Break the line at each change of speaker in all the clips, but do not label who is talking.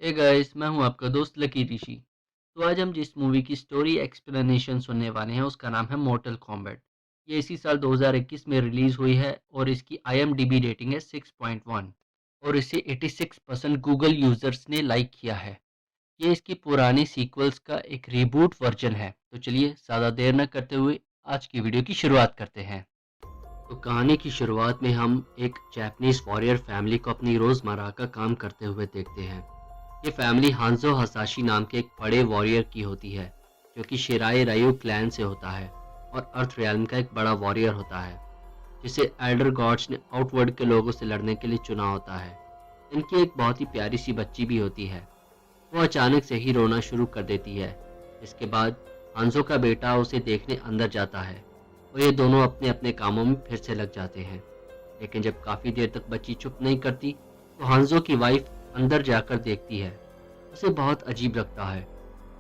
Hey guys, मैं हूं आपका दोस्त लकी ऋषि। तो आज हम जिस मूवी की स्टोरी एक्सप्लेनेशन सुनने वाले हैं उसका नाम है मोर्टल कॉम्बैट। ये इसी साल 2021 में रिलीज हुई है और इसकी IMDb रेटिंग है 6.1 और इसे 86% गूगल यूजर्स ने लाइक किया है। ये इसकी पुरानी सीक्वल्स का एक रीबूट वर्जन है। तो चलिए ज़्यादा देर न करते हुए आज की वीडियो की शुरुआत करते हैं। तो कहानी की शुरुआत में हम एक जापानीज वॉरियर फैमिली को अपनी रोज़मर्रा का काम करते हुए देखते हैं। ये फैमिली हांजो हसाशी नाम के एक बड़े वॉरियर की होती है, जो कि शिराई रायू क्लैन से होता है और अर्थ रियल्म का एक बड़ा वॉरियर होता है, जिसे एल्डर गॉड्स ने आउटवर्ल्ड के लोगों से लड़ने के लिए चुना होता है। इनकी एक बहुत ही प्यारी सी बच्ची भी होती है। वो अचानक से ही रोना शुरू कर देती है। इसके बाद हांजो का बेटा उसे देखने अंदर जाता है और ये दोनों अपने अपने कामों में फिर से लग जाते हैं। लेकिन जब काफ़ी देर तक बच्ची चुप नहीं करती, तो हांजो की वाइफ अंदर जाकर देखती है। उसे बहुत अजीब लगता है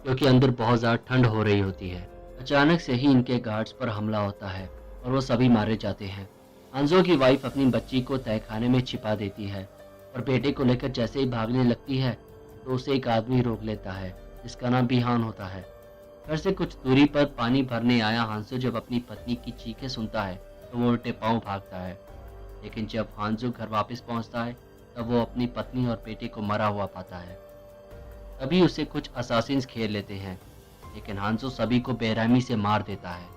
क्योंकि अंदर बहुत ज़्यादा ठंड हो रही होती है। अचानक से ही इनके गार्ड्स पर हमला होता है और वो सभी मारे जाते हैं। हांजो की वाइफ अपनी बच्ची को तहखाने में छिपा देती है और बेटे को लेकर जैसे ही भागने लगती है तो उसे एक आदमी रोक लेता है जिसका नाम बिहान होता है। घर से कुछ दूरी पर पानी भरने आया हांजो जब अपनी पत्नी की चीखें सुनता है तो वो उल्टे पांव भागता है। लेकिन जब हांजो घर वापस पहुंचता है तब वो अपनी पत्नी और बेटे को मरा हुआ पाता है। तभी उसे कुछ असासिन्स घेर लेते हैं, लेकिन हांजो सभी को बेरहमी से मार देता है।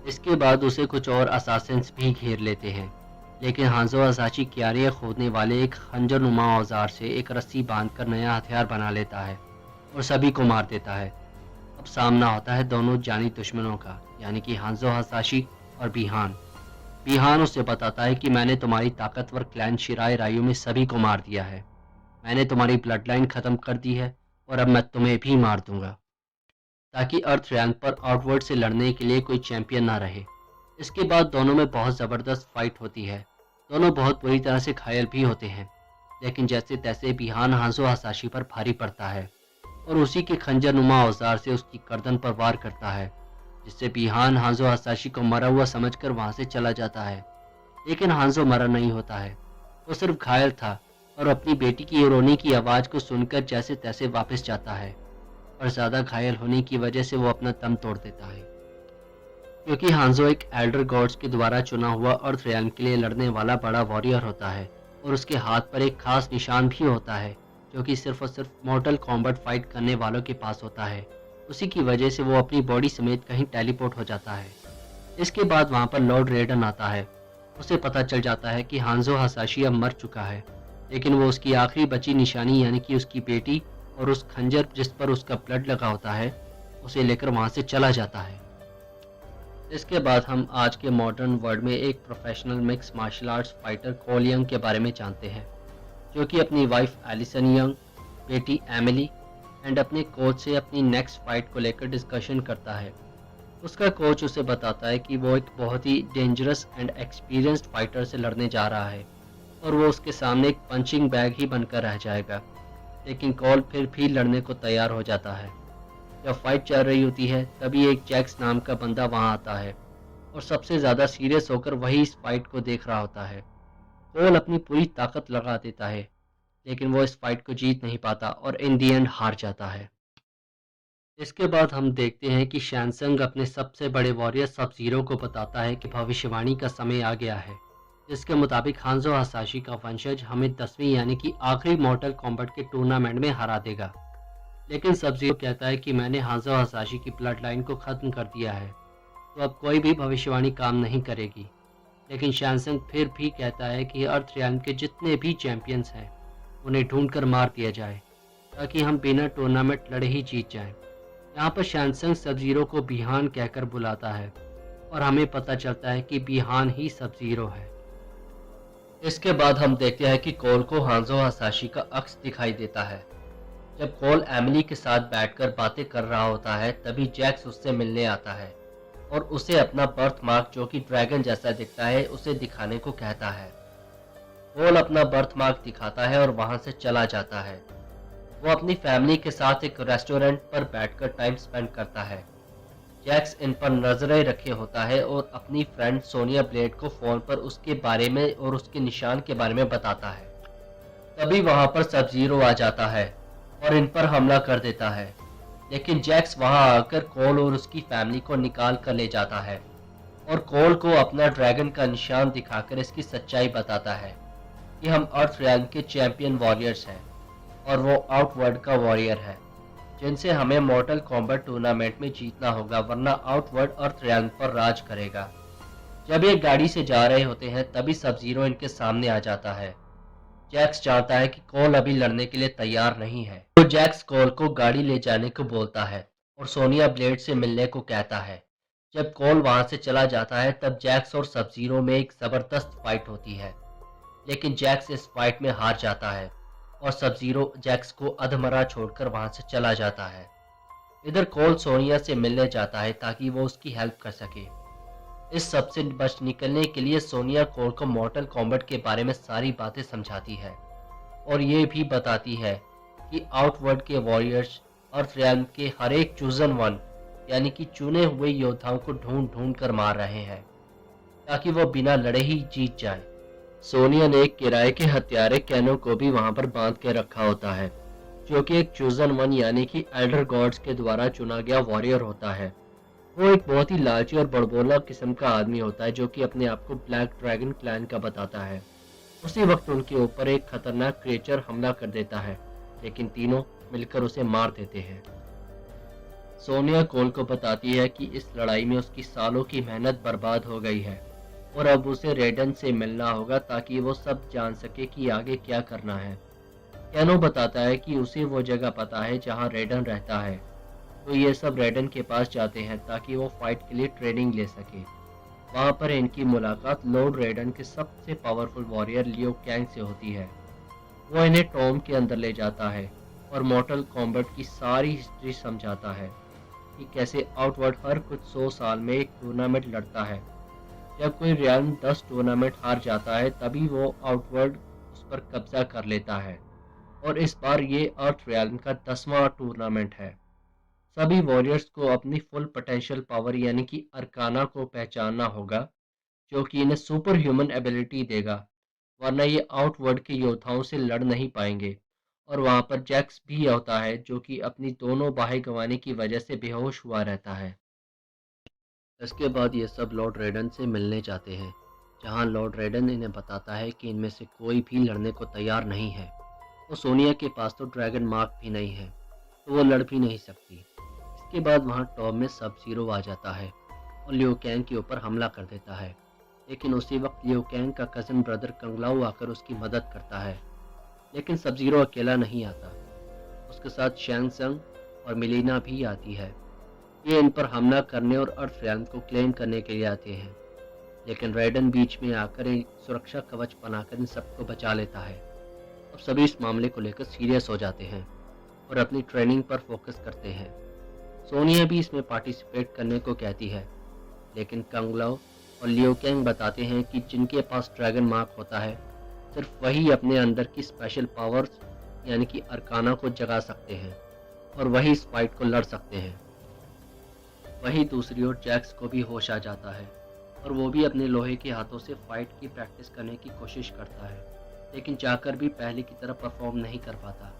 इसके बाद उसे कुछ और असासिन्स भी घेर लेते हैं, लेकिन हांजो हसाशी क्यारियां खोदने वाले एक खंजरनुमा औजार से एक रस्सी बांधकर नया हथियार बना लेता है और सभी को मार देता है। अब सामना होता है दोनों जानी दुश्मनों का, यानी कि हांजो हसाशी और बिहान। बिहान उसे बताता है कि मैंने तुम्हारी ताकतवर क्लैन शिराई रायू में सभी को मार दिया है। मैंने तुम्हारी ब्लड लाइन खत्म कर दी है और अब मैं तुम्हें भी मार दूंगा, ताकि अर्थ रैंक पर आउटवर्ड से लड़ने के लिए कोई चैंपियन ना रहे। इसके बाद दोनों में बहुत ज़बरदस्त फाइट होती है। दोनों बहुत बुरी तरह से घायल भी होते हैं, लेकिन जैसे तैसे बिहान हांजो हसाशी पर भारी पड़ता है और उसी के खंजर नुमा औजार से उसकी गर्दन पर वार करता है, जिससे बिहान हांजो हसाशी को मरा हुआ समझकर वहां से चला जाता है। लेकिन हांजो मरा नहीं होता है, वो सिर्फ घायल था और अपनी बेटी की रोने की आवाज़ को सुनकर जैसे तैसे वापस जाता है। और ज़्यादा घायल होने की वजह से वो अपना दम तोड़ देता है, क्योंकि हांजो एक एल्डर गॉड्स के द्वारा चुना हुआ अर्थ रियल्म के लिए लड़ने वाला बड़ा वॉरियर होता है और उसके हाथ पर एक खास निशान भी होता है, जो कि सिर्फ और सिर्फ मॉर्टल कॉम्बैट फाइट करने वालों के पास होता है। उसी की वजह से वो अपनी बॉडी समेत कहीं टेलीपोर्ट हो जाता है। इसके बाद वहाँ पर लॉर्ड रेडन आता है। उसे पता चल जाता है कि हांजो हसाशी अब मर चुका है, लेकिन वो उसकी आखिरी बची निशानी यानी कि उसकी बेटी और उस खंजर जिस पर उसका ब्लड लगा होता है उसे लेकर वहाँ से चला जाता है। इसके बाद हम आज के मॉडर्न वर्ल्ड में एक professional mixed martial arts fighter Cole Young के बारे में जानते हैं, जो कि अपनी वाइफ एलिसन यंग, बेटी एमिली एंड अपने कोच से अपनी नेक्स्ट फाइट को लेकर डिस्कशन करता है। उसका कोच उसे बताता है कि वो एक बहुत ही डेंजरस एंड एक्सपीरियंस्ड फाइटर से लड़ने जा रहा है और वो उसके सामने एक पंचिंग बैग ही बनकर रह जाएगा। लेकिन कॉल फिर भी लड़ने को तैयार हो जाता है। जब फाइट चल रही होती है तभी एक जैक्स नाम का बंदा वहां आता है और सबसे ज़्यादा सीरियस होकर वही इस फाइट को देख रहा होता है। कॉल अपनी पूरी ताकत लगा देता है, लेकिन वो इस फाइट को जीत नहीं पाता और इन दी एंड हार जाता है। इसके बाद हम देखते हैं कि शैनसंग अपने सबसे बड़े वॉरियर सब जीरो को बताता है कि भविष्यवाणी का समय आ गया है, जिसके मुताबिक हांजो हसाशी का वंशज हमें 10वीं यानी कि आखिरी मॉर्टल कॉम्बैट के टूर्नामेंट में हरा देगा। लेकिन सब जीरो कहता है कि मैंने हांजो हसाशी की ब्लड लाइन को ख़त्म कर दिया है, तो अब कोई भी भविष्यवाणी काम नहीं करेगी। लेकिन शैनसंग फिर भी कहता है कि अर्थ रियल्म के जितने भी चैंपियंस हैं उन्हें ढूंढकर मार दिया जाए, ताकि हम बिना टूर्नामेंट लड़े ही जीत जाएं। यहाँ पर शैनसंग सब जीरो को बिहान कहकर बुलाता है और हमें पता चलता है कि बिहान ही सब जीरो है। इसके बाद हम देखते हैं कि कोल को हांजो हसाशी का अक्स दिखाई देता है। जब कोल एमिली के साथ बैठकर बातें कर रहा होता है तभी जैक्स उससे मिलने आता है और उसे अपना बर्थ मार्क, जो कि ड्रैगन जैसा दिखता है, उसे दिखाने को कहता है। कोल अपना बर्थ मार्क दिखाता है और वहां से चला जाता है। वो अपनी फैमिली के साथ एक रेस्टोरेंट पर बैठकर टाइम स्पेंड करता है। जैक्स इन पर नजरें रखे होता है और अपनी फ्रेंड सोनिया ब्लेड को फोन पर उसके बारे में और उसके निशान के बारे में बताता है। तभी वहां पर सब जीरो आ जाता है और इन पर हमला कर देता है, लेकिन जैक्स वहां आकर कोल और उसकी फैमिली को निकाल कर ले जाता है और कोल को अपना ड्रैगन का निशान दिखाकर इसकी सच्चाई बताता है कि हम अर्थ रियल्म के चैंपियन वॉरियर्स हैं और वो आउटवर्ल्ड का वॉरियर है, जिनसे हमें मॉर्टल कॉम्बैट टूर्नामेंट में जीतना होगा, वरना आउटवर्ल्ड अर्थ रियल्म पर राज करेगा। जब ये गाड़ी से जा रहे होते हैं तभी सब जीरो इनके सामने आ जाता है। जैक्स चाहता है कि कोल अभी लड़ने के लिए तैयार नहीं है, तो जैक्स कोल को गाड़ी ले जाने को बोलता है और सोनिया ब्लेड से मिलने को कहता है। जब कोल वहां से चला जाता है तब जैक्स और सब जीरो में एक जबरदस्त फाइट होती है, लेकिन जैक्स इस फाइट में हार जाता है और सब जीरो जैक्स को अधमरा छोड़कर वहां से चला जाता है। इधर कोल सोनिया से मिलने जाता है ताकि वो उसकी हेल्प कर सके। इस सब से बच निकलने के लिए सोनिया कोल को मॉर्टल कॉम्बैट के बारे में सारी बातें समझाती है और ये भी बताती है कि आउटवर्ल्ड के वॉरियर्स अर्थ रियल्म के हर एक चूजन वन यानी कि चुने हुए योद्धाओं को ढूंढ ढूंढ कर मार रहे हैं ताकि वो बिना लड़े ही जीत जाए। सोनिया ने एक किराए के हत्यारे कैनो को भी वहां पर बांध के रखा होता है, जो कि एक चूजन वन यानी कि एल्डर गॉड्स के द्वारा चुना गया वॉरियर होता है। वो एक बहुत ही लालची और बड़बोला किस्म का आदमी होता है जो कि अपने आप को ब्लैक ड्रैगन क्लैन का बताता है। उसी वक्त उनके ऊपर एक खतरनाक क्रिएचर हमला कर देता है, लेकिन तीनों मिलकर उसे मार देते हैं। सोनिया कोल को बताती है कि इस लड़ाई में उसकी सालों की मेहनत बर्बाद हो गई है और अब उसे रेडन से मिलना होगा ताकि वो सब जान सके कि आगे क्या करना है। कैनो बताता है कि उसे वो जगह पता है जहां रेडन रहता है, तो ये सब रेडन के पास जाते हैं ताकि वो फाइट के लिए ट्रेनिंग ले सके। वहां पर इनकी मुलाकात लॉर्ड रेडन के सबसे पावरफुल वॉरियर लियो कैंग से होती है। वो इन्हें टॉम के अंदर ले जाता है और मॉर्टल कॉम्बैट की सारी हिस्ट्री समझाता है कि कैसे आउटवर्ल्ड हर कुछ 100 साल में एक टूर्नामेंट लड़ता है। जब कोई रियल्म 10 टूर्नामेंट हार जाता है तभी वो आउटवर्ल्ड उस पर कब्जा कर लेता है और इस बार ये अर्थ रियल्म का 10वां टूर्नामेंट है। सभी वॉरियर्स को अपनी फुल पोटेंशियल पावर यानी कि अरकाना को पहचानना होगा, जो कि इन्हें सुपर ह्यूमन एबिलिटी देगा, वरना ये आउटवर्ल्ड के योद्धाओं से लड़ नहीं पाएंगे। और वहां पर जैक्स भी होता है जो कि अपनी दोनों बाहें गंवाने की वजह से बेहोश हुआ रहता है। इसके बाद ये सब लॉर्ड रेडन से मिलने जाते हैं, जहां लॉर्ड रेडन इन्हें बताता है कि इनमें से कोई भी लड़ने को तैयार नहीं है। और सोनिया के पास तो ड्रैगन मार्क भी नहीं है, तो वो लड़ भी नहीं सकती। इसके बाद वहां टॉम में सब जीरो आ जाता है और लियो कैंग के ऊपर हमला कर देता है, लेकिन उसी वक्त लियो कैंग का कजन ब्रदर कंगलाओ आकर उसकी मदद करता है। लेकिन सब जीरो अकेला नहीं आता, उसके साथ शैंग संग और मिलीना भी आती है। ये इन पर हमला करने और अर्थ रियल्म को क्लेम करने के लिए आते हैं, लेकिन रेडन बीच में आकर एक सुरक्षा कवच बनाकर इन सबको बचा लेता है। अब सभी इस मामले को लेकर सीरियस हो जाते हैं और अपनी ट्रेनिंग पर फोकस करते हैं। सोनिया भी इसमें पार्टिसिपेट करने को कहती है, लेकिन कंगलाओ और लियो कैंग बताते हैं कि जिनके पास ड्रैगन मार्क होता है सिर्फ वही अपने अंदर की स्पेशल पावर्स यानी कि अरकाना को जगा सकते हैं और वही इस फाइट को लड़ सकते हैं। वहीं दूसरी ओर जैक्स को भी होश आ जाता है और वो भी अपने लोहे के हाथों से फाइट की प्रैक्टिस करने की कोशिश करता है, लेकिन जाकर भी पहले की तरह परफॉर्म नहीं कर पाता।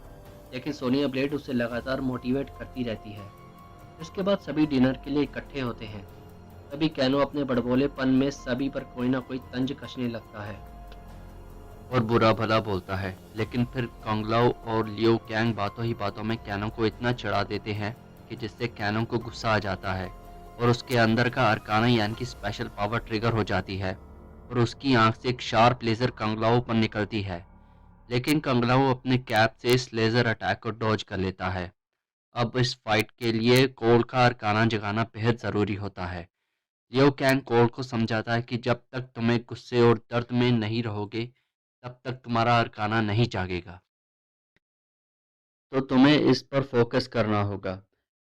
लेकिन सोनिया ब्लेड उसे लगातार मोटिवेट करती रहती है। इसके बाद सभी डिनर के लिए इकट्ठे होते हैं। तभी कैनो अपने बड़बोलेपन में सभी पर कोई ना कोई तंज कसने लगता है और बुरा भला बोलता है, लेकिन फिर कंगलाओ और लियो कैंग बातों ही बातों में कैनो को इतना चढ़ा देते हैं कि जिससे कैनो को गुस्सा आ जाता है और उसके अंदर का अरकाना यानी कि स्पेशल पावर ट्रिगर हो जाती है और उसकी आंख से एक शार्प लेजर कंगलाओ पर निकलती है, लेकिन कंगलाओ अपने कैप से इस लेजर अटैक को डॉज कर लेता है। अब इस फाइट के लिए कोल का अरकाना जगाना बेहद ज़रूरी होता है। लियो कैंग कोल को समझाता है कि जब तक तुम्हें गुस्से और दर्द में नहीं रहोगे तब तक तुम्हारा अरकाना नहीं जागेगा, तो तुम्हें इस पर फोकस करना होगा।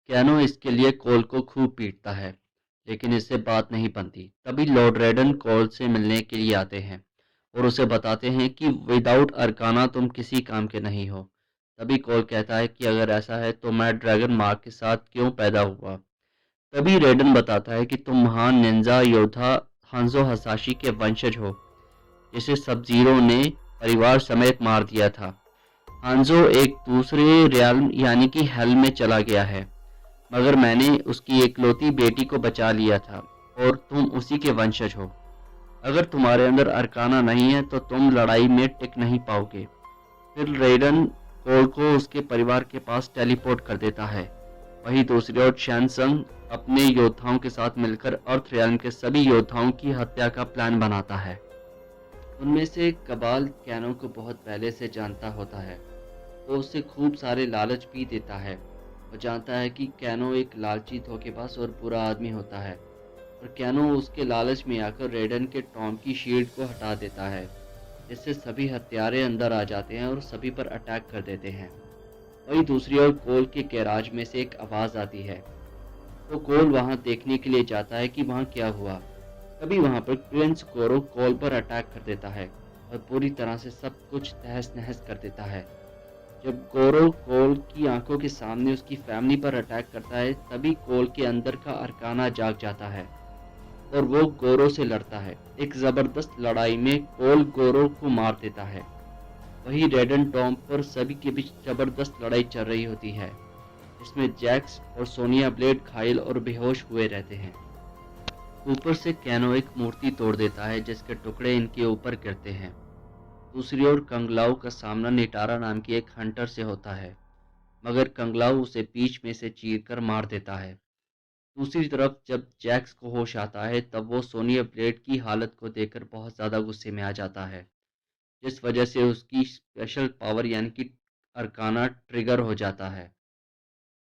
कैनो इसके लिए कोल को खूब पीटता है, लेकिन इससे बात नहीं बनती। तभी लॉर्ड रेडन कोल से मिलने के लिए आते हैं और उसे बताते हैं कि विदाउट अरकाना तुम किसी काम के नहीं हो। तभी कोल कहता है कि अगर ऐसा है तो मैं ड्रैगन मार्क के साथ क्यों पैदा हुआ। तभी रेडन बताता है कि तुम महान निंजा योद्धा हांजो हसाशी के वंशज हो, जिसे सब जीरो ने परिवार समेत मार दिया था। हांजो एक दूसरे रियल्म यानी कि हेल में चला गया है, मगर मैंने उसकी इकलौती बेटी को बचा लिया था और तुम उसी के वंशज हो। अगर तुम्हारे अंदर अरकाना नहीं है तो तुम लड़ाई में टिक नहीं पाओगे। फिर रेडन कोल को उसके परिवार के पास टेलीपोर्ट कर देता है। वहीं दूसरी ओर शैनसंग अपने योद्धाओं के साथ मिलकर अर्थ रियल्म के सभी योद्धाओं की हत्या का प्लान बनाता है। उनमें से कबाल कैनो को बहुत पहले से जानता होता है, तो उसे खूब सारे लालच भी देता है। वो जानता है कि कैनो एक लालची धोखेबाज और बुरा आदमी होता है, और कैनो उसके लालच में आकर रेडन के टॉम की शील्ड को हटा देता है, जिससे सभी हत्यारे अंदर आ जाते हैं और सभी पर अटैक कर देते हैं। वहीं दूसरी ओर कोल के गैराज में से एक आवाज़ आती है, तो कोल वहां देखने के लिए जाता है कि वहां क्या हुआ। तभी वहां पर प्रिंस गोरो कोल पर अटैक कर देता है और पूरी तरह से सब कुछ तहस नहस कर देता है। जब गोरो कोल की आंखों के सामने उसकी फैमिली पर अटैक करता है, तभी कोल के अंदर का अरकाना जाग जाता है और वो गोरो से लड़ता है। एक जबरदस्त लड़ाई में कोल गोरो को मार देता है। वही रेडन टॉम पर सभी के बीच जबरदस्त लड़ाई चल रही होती है, जिसमें जैक्स और सोनिया ब्लेड घायल और बेहोश हुए रहते हैं। ऊपर से कैनो एक मूर्ति तोड़ देता है, जिसके टुकड़े इनके ऊपर गिरते हैं। दूसरी ओर कंगलाओ का सामना निटारा नाम की एक हंटर से होता है, मगर कंगलाओ उसे बीच में से चीरकर मार देता है। दूसरी तरफ जब जैक्स को होश आता है, तब वो सोनिया ब्लेड की हालत को देखकर बहुत ज़्यादा गुस्से में आ जाता है, जिस वजह से उसकी स्पेशल पावर यानी कि अरकाना ट्रिगर हो जाता है।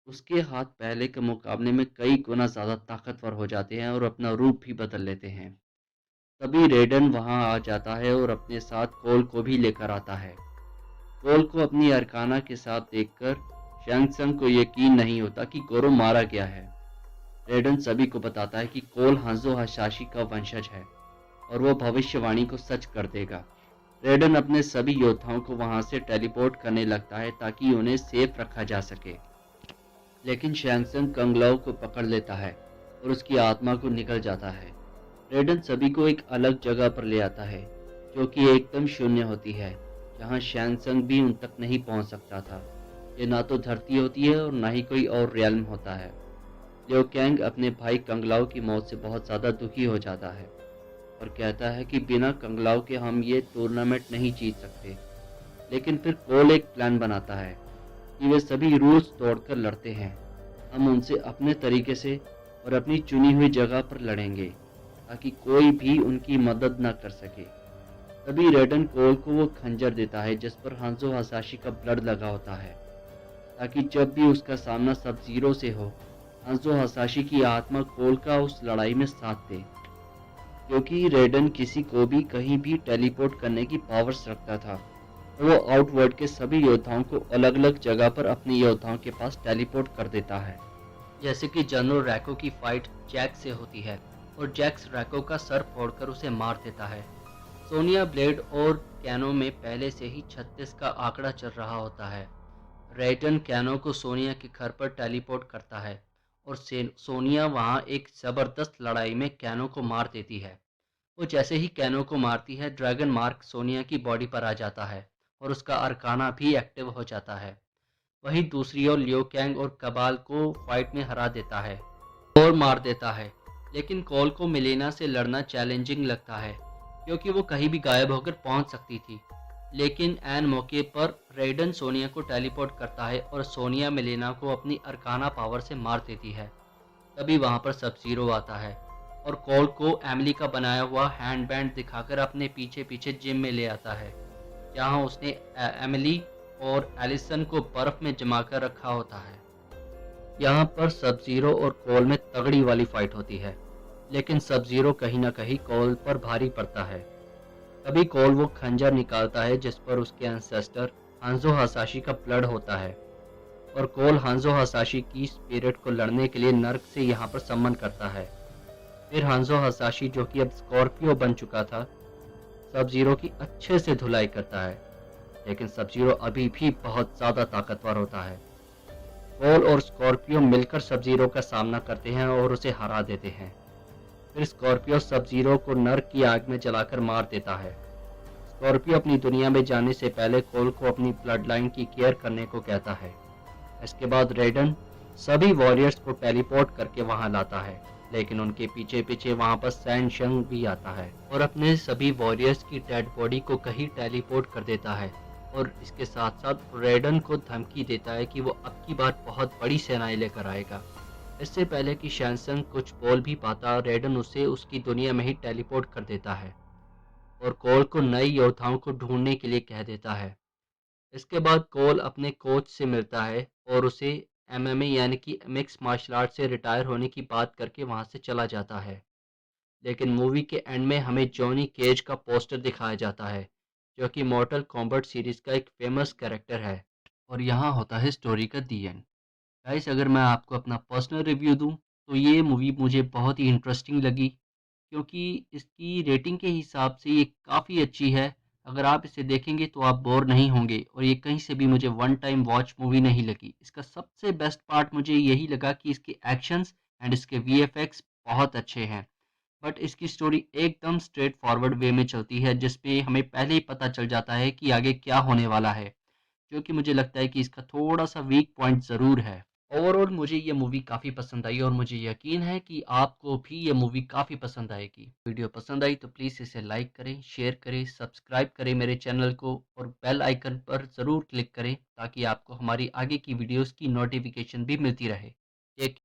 उसके हाथ पहले के मुकाबले में कई गुना ज़्यादा ताकतवर हो जाते हैं और अपना रूप भी बदल लेते हैं। तभी रेडन वहां आ जाता है और अपने साथ कोल को भी लेकर आता है। कोल को अपनी अरकाना के साथ देखकर शैंगसंग को यकीन नहीं होता कि गोरो मारा गया है। रेडन सभी को बताता है कि कोल हांजो हासाशी का वंशज है और वो भविष्यवाणी को सच कर देगा। रेडन अपने सभी योद्धाओं को वहां से टेलीपोर्ट करने लगता है ताकि उन्हें सेफ रखा जा सके, लेकिन शैंगसंग कंगलाओ को पकड़ लेता है और उसकी आत्मा को निकल जाता है। रेडन सभी को एक अलग जगह पर ले आता है, जो कि एकदम शून्य होती है, जहां शैंगसंग भी उन तक नहीं पहुंच सकता था। ये ना तो धरती होती है और ना ही कोई और रियल्म होता है। लियो कैंग अपने भाई कंगलाओ की मौत से बहुत ज़्यादा दुखी हो जाता है और कहता है कि बिना कंगलाओ के हम ये टूर्नामेंट नहीं जीत सकते। लेकिन फिर कोल एक प्लान बनाता है कि वे सभी रूल्स तोड़कर लड़ते हैं। हम उनसे अपने तरीके से और अपनी चुनी हुई जगह पर लड़ेंगे, ताकि कोई भी उनकी मदद न कर सके। तभी रेडन कोल को वो खंजर देता है जिस पर हांजो हासाशी का ब्लड लगा होता है, ताकि जब भी उसका सामना सब जीरो से हो, हांजो हासाशी की आत्मा कोल का उस लड़ाई में साथ दे। क्योंकि रेडन किसी को भी कहीं भी टेलीपोर्ट करने की पावर्स रखता था, वो आउटवर्ल्ड के सभी योद्धाओं को अलग अलग जगह पर अपने योद्धाओं के पास टेलीपोर्ट कर देता है। जैसे कि जनरल रैको की फाइट जैक्स से होती है और जैक्स रैको का सर फोड़कर उसे मार देता है। सोनिया ब्लेड और कैनो में पहले से ही 36 का आंकड़ा चल रहा होता है। रेडन कैनो को सोनिया के घर पर टेलीपोर्ट करता है और सोनिया वहां एक जबरदस्त लड़ाई में कैनो को मार देती है। वो जैसे ही कैनो को मारती है, ड्रैगन मार्क सोनिया की बॉडी पर आ जाता है और उसका अरकाना भी एक्टिव हो जाता है। वहीं दूसरी ओर लियो कैंग और कबाल को फाइट में हरा देता है और मार देता है, लेकिन कोल को मिलेना से लड़ना चैलेंजिंग लगता है क्योंकि वो कहीं भी गायब होकर पहुंच सकती थी। लेकिन एन मौके पर रेडन सोनिया को टेलीपोर्ट करता है और सोनिया मिलेना को अपनी अरकाना पावर से मार देती है। तभी वहां पर सब जीरो आता है और कोल को एमिली का बनाया हुआ हैंड बैंड दिखाकर अपने पीछे पीछे जिम में ले आता है, जहां उसने एमिली और एलिसन को बर्फ में जमा कर रखा होता है। यहाँ पर सब जीरो और कोल में तगड़ी वाली फाइट होती है, लेकिन सब जीरो कहीं ना कहीं कोल पर भारी पड़ता है। तभी कोल वो खंजर निकालता है जिस पर उसके एंसेस्टर हांजो हासाशी का ब्लड होता है, और कोल हांजो हासाशी की स्पिरिट को लड़ने के लिए नर्क से यहाँ पर सम्मन करता है। फिर हांजो हासाशी, जो कि अब स्कॉर्पियो बन चुका था, सब जीरो की अच्छे से धुलाई करता है, लेकिन सब जीरो अभी भी बहुत ज़्यादा ताकतवर होता है। कोल और स्कॉर्पियो मिलकर सब जीरो का सामना करते हैं और उसे हरा देते हैं। फिर स्कॉर्पियो सब जीरो को नर्क की आग में जलाकर मार देता है। स्कॉर्पियो अपनी दुनिया में जाने से पहले कोल को अपनी ब्लड लाइन की केयर करने को कहता है। इसके बाद रेडन सभी वॉरियर्स को टेलीपोर्ट करके वहां लाता है, लेकिन उनके पीछे पीछे वहां पर सैन शंग भी आता है और अपने सभी वॉरियर्स की डेड बॉडी को कहीं टेलीपोर्ट कर देता है। और इसके साथ साथ रेडन को धमकी देता है कि वो अब की बार बहुत बड़ी सेनाएं लेकर आएगा। इससे पहले कि शैनसंग कुछ बोल भी पाता, रेडन उसे उसकी दुनिया में ही टेलीपोर्ट कर देता है और कोल को नए योद्धाओं को ढूंढने के लिए कह देता है। इसके बाद कोल अपने कोच से मिलता है और उसे एमएमए यानी कि मिक्स मार्शल आर्ट से रिटायर होने की बात करके वहां से चला जाता है। लेकिन मूवी के एंड में हमें जॉनी केज का पोस्टर दिखाया जाता है, जो कि मॉर्टल कॉम्बैट सीरीज का एक फेमस कैरेक्टर है। और यहाँ होता है स्टोरी का दी एंड। गाइस, अगर मैं आपको अपना पर्सनल रिव्यू दूं तो ये मूवी मुझे बहुत ही इंटरेस्टिंग लगी, क्योंकि इसकी रेटिंग के हिसाब से ये काफ़ी अच्छी है। अगर आप इसे देखेंगे तो आप बोर नहीं होंगे और ये कहीं से भी मुझे वन टाइम वॉच मूवी नहीं लगी। इसका सबसे बेस्ट पार्ट मुझे यही लगा कि इसके एक्शंस एंड इसके वीएफएक्स बहुत अच्छे हैं। बट इसकी स्टोरी एकदम स्ट्रेट फॉरवर्ड वे में चलती है, जिसमें हमें पहले ही पता चल जाता है कि आगे क्या होने वाला है, जो कि मुझे लगता है कि इसका थोड़ा सा वीक पॉइंट ज़रूर है। ओवरऑल मुझे ये मूवी काफ़ी पसंद आई और मुझे यकीन है कि आपको भी ये मूवी काफ़ी पसंद आएगी। वीडियो पसंद आई तो प्लीज़ इसे लाइक करें, शेयर करें, सब्सक्राइब करें मेरे चैनल को और बेल आइकन पर ज़रूर क्लिक करें ताकि आपको हमारी आगे की वीडियोस की नोटिफिकेशन भी मिलती रहे। टेक